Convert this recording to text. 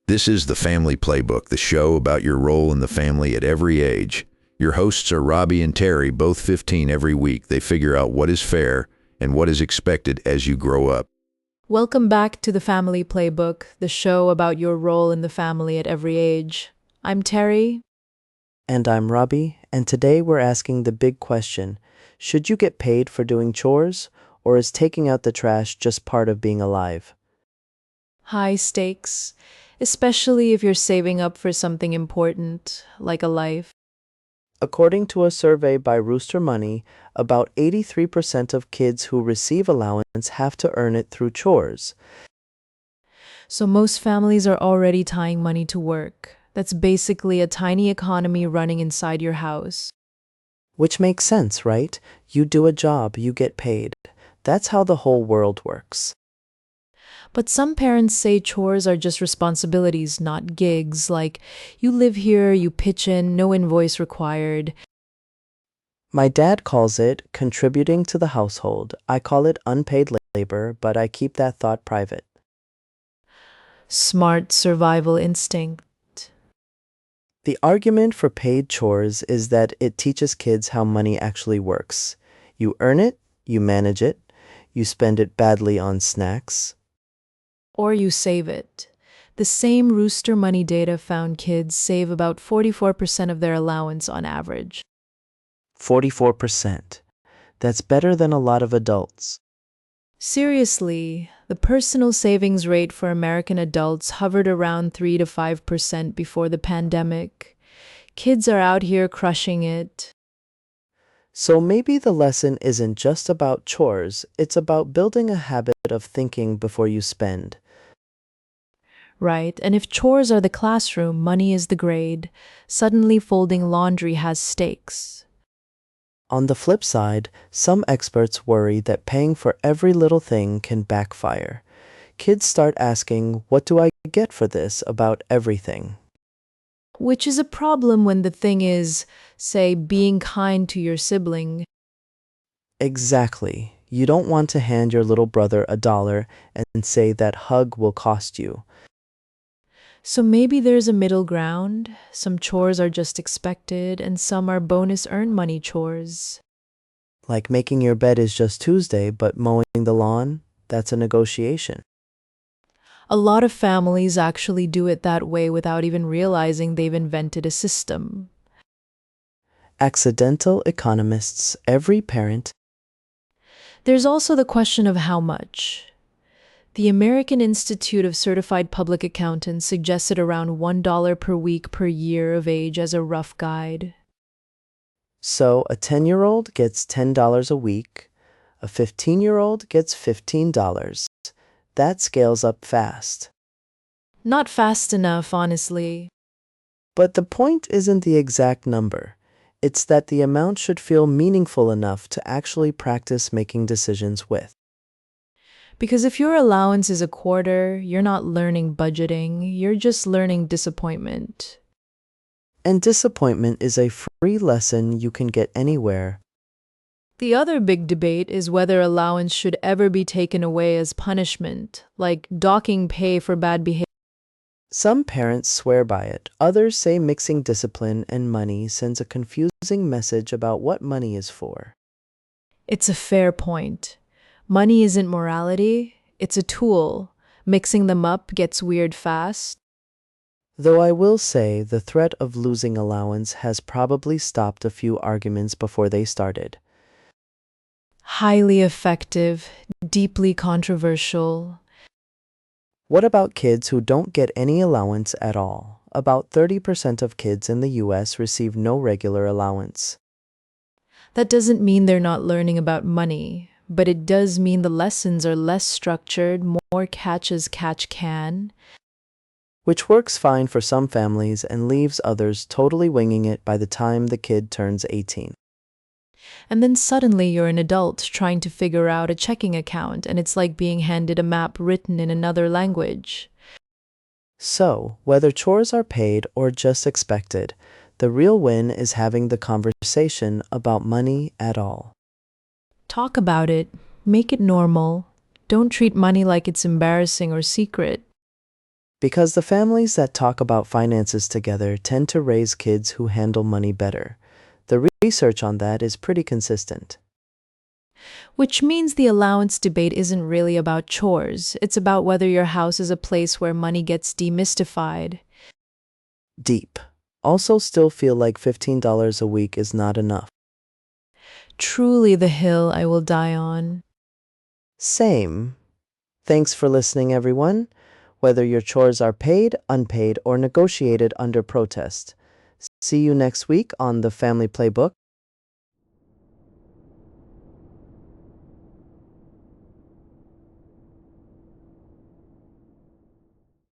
This is the Family Playbook, the show about your role in the family at every age. Your hosts are Robbie and Terry, both 15 every week. They figure out what is fair and what is expected as you grow up. Welcome back to the Family Playbook, the show about your role in the family at every age. I'm Terry. And I'm Robbie, and today we're asking the big question: should you get paid for doing chores, or is taking out the trash just part of being alive? High stakes, especially if you're saving up for something important, like a life. According to a survey by Rooster Money, about 83% of kids who receive allowance have to earn it through chores. So most families are already tying money to work. That's basically a tiny economy running inside your house. Which makes sense, right? You do a job, you get paid. That's how the whole world works. But some parents say chores are just responsibilities, not gigs, like you live here, you pitch in, no invoice required. My dad calls it contributing to the household. I call it unpaid labor, but I keep that thought private. Smart survival instinct. The argument for paid chores is that it teaches kids how money actually works. You earn it, you manage it, you spend it badly on snacks. Or you save it. The same Rooster Money data found kids save about 44% of their allowance on average. 44%. That's better than a lot of adults. Seriously, the personal savings rate for American adults hovered around 3 to 5% before the pandemic. Kids are out here crushing it. So maybe the lesson isn't just about chores, it's about building a habit of thinking before you spend. Right, and if chores are the classroom, money is the grade, suddenly folding laundry has stakes. On the flip side, some experts worry that paying for every little thing can backfire. Kids start asking, "What do I get for this?" about everything. Which is a problem when the thing is, say, being kind to your sibling. Exactly. You don't want to hand your little brother $1 and say that hug will cost you. So maybe there's a middle ground. Some chores are just expected, and some are bonus earn money chores. Like making your bed is just Tuesday, but mowing the lawn, that's a negotiation. A lot of families actually do it that way without even realizing they've invented a system. Accidental economists, every parent. There's also the question of how much. The American Institute of Certified Public Accountants suggested around $1 per week per year of age as a rough guide. So a 10-year-old gets $10 a week, a 15-year-old gets $15. That scales up fast. Not fast enough, honestly. But the point isn't the exact number. It's that the amount should feel meaningful enough to actually practice making decisions with. Because if your allowance is a quarter, you're not learning budgeting, you're just learning disappointment. And disappointment is a free lesson you can get anywhere. The other big debate is whether allowance should ever be taken away as punishment, like docking pay for bad behavior. Some parents swear by it. Others say mixing discipline and money sends a confusing message about what money is for. It's a fair point. Money isn't morality, it's a tool. Mixing them up gets weird fast. Though I will say the threat of losing allowance has probably stopped a few arguments before they started. Highly effective, deeply controversial. What about kids who don't get any allowance at all? About 30% of kids in the US receive no regular allowance. That doesn't mean they're not learning about money, but it does mean the lessons are less structured, more catch as catch can. Which works fine for some families and leaves others totally winging it by the time the kid turns 18. And then suddenly you're an adult trying to figure out a checking account, and it's like being handed a map written in another language. So, whether chores are paid or just expected, the real win is having the conversation about money at all. Talk about it, make it normal. Don't treat money like it's embarrassing or secret. Because the families that talk about finances together tend to raise kids who handle money better. The research on that is pretty consistent. Which means the allowance debate isn't really about chores. It's about whether your house is a place where money gets demystified. Deep. Also still feel like $15 a week is not enough. Truly the hill I will die on. Same. Thanks for listening, everyone. Whether your chores are paid, unpaid, or negotiated under protest. See you next week on the Family Playbook.